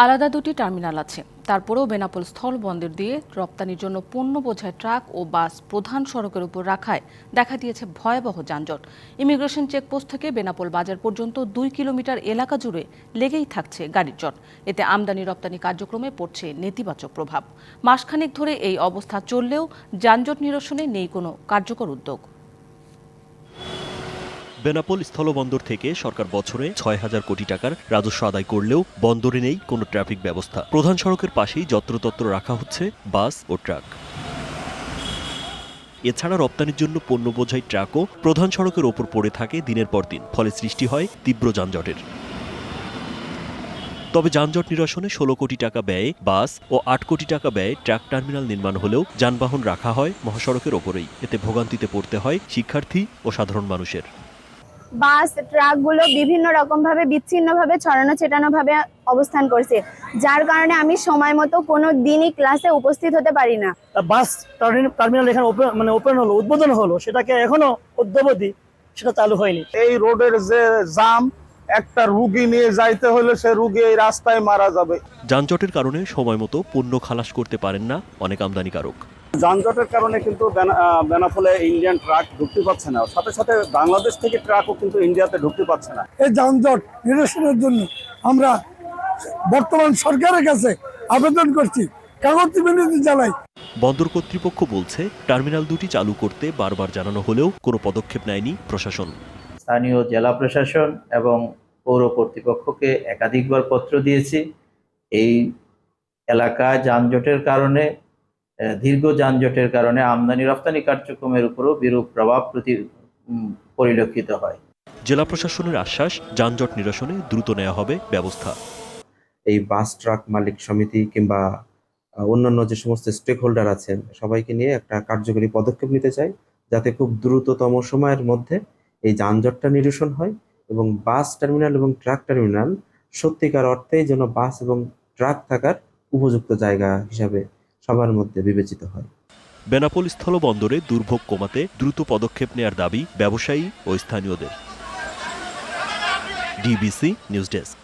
আলাদা দুটি টার্মিনাল আছে, তারপরেও বেনাপোল স্থলবন্দর দিয়ে রপ্তানির জন্য পণ্য বোঝাই ট্রাক ও বাস প্রধান সড়কের উপর রাখায় দেখা দিয়েছে ভয়াবহ যানজট। ইমিগ্রেশন চেকপোস্ট থেকে বেনাপোল বাজার পর্যন্ত 2 কিলোমিটার এলাকা জুড়ে লেগেই থাকছে গাড়ির জট। এতে আমদানি রপ্তানি কার্যক্রমে পড়ছে নেতিবাচক প্রভাব। মাসখানেক ধরে এই অবস্থা চললেও যানজট নিরসনে নেই কোনো কার্যকর উদ্যোগ। বেনাপোল স্থলবন্দর থেকে সরকার বছরে 6,000 কোটি টাকার রাজস্ব আদায় করলেও বন্দরে নেই কোনো ট্রাফিক ব্যবস্থা। প্রধান সড়কের পাশেই যত্রতত্র রাখা হচ্ছে বাস ও ট্রাক। এছাড়া রপ্তানির জন্য পণ্য বোঝাই ট্রাকও প্রধান সড়কের ওপর পড়ে থাকে দিনের পর দিন, ফলে সৃষ্টি হয় তীব্র যানজটের। তবে যানজট নিরসনে 16 কোটি টাকা ব্যয়ে বাস ও 8 কোটি টাকা ব্যয়ে ট্রাক টার্মিনাল নির্মাণ হলেও যানবাহন রাখা হয় মহাসড়কের ওপরেই। এতে ভোগান্তিতে পড়তে হয় শিক্ষার্থী ও সাধারণ মানুষের। বাস ট্রাকগুলো বিভিন্ন রকমভাবে বিচ্ছিন্নভাবে ছড়ানো ছেটানোভাবে অবস্থান করছে, যার কারণে আমি সময় মতো কোনো দিনই ক্লাসে উপস্থিত হতে পারি না। বাস টার্মিনাল এখানে ওপেন হলো, উদ্বোধন হলো, সেটাকে এখনো অদ্যাবধি সেটা চালু হয়নি। এই রোডের যে জাম, একটা রুগী নিয়ে যাইতে হলে সে রুগী এই রাস্তায় মারা যাবে। যানজটের কারণে সময় মতো পণ্য খালাস করতে পারেন না অনেক আমদানিকারক। যানজটের কারণে কিন্তু বেনাপোলে ইন্ডিয়ান ট্রাক ঢুকতে পারছে না, সাথে সাথে বাংলাদেশ থেকে ট্রাকও কিন্তু ইন্ডিয়াতে ঢুকতে পারছে না। এই যানজট নিরসনের জন্য আমরা বর্তমান সরকারের কাছে আবেদন করছি, কাগজে বিনতি জানাই। বন্দর কর্তৃপক্ষ বলছে টার্মিনাল দুটি চালু করতে বারবার জানানো হলেও কোনো পদক্ষেপ নেয়নি প্রশাসন। স্থানীয় জেলা প্রশাসন এবং পৌর কর্তৃপক্ষকে একাধিকবার পত্র দিয়েছি। এই এলাকায় যানজটের কারণে, দীর্ঘ যানজটের কারণে আমদানি রপ্তানি কার্যক্রমের উপরও বিরূপ প্রভাব পরিলক্ষিত হয়। জেলা প্রশাসনের আশ্বাস, যানজট নিরসনে দ্রুত নেওয়া হবে ব্যবস্থা। এই বাস ট্রাক মালিক সমিতি কিংবা অন্যান্য যে সমস্ত স্টেক হোল্ডার আছেন সবাইকে নিয়ে একটা কার্যকরী পদক্ষেপ নিতে চাই, যাতে খুব দ্রুততম সময়ের মধ্যে এই যানজটটা নিরসন হয় এবং বাস টার্মিনাল এবং ট্রাক টার্মিনাল সত্যিকার অর্থেই যেন বাস এবং ট্রাক থাকার উপযুক্ত জায়গা হিসাবে সবার মধ্যে বিবেচিত হয়। বেনাপোল স্থলবন্দরে দুর্ভোগ কমাতে দ্রুত পদক্ষেপ নেয়ার দাবি ব্যবসায়ী ও স্থানীয়দের। DBC news desk.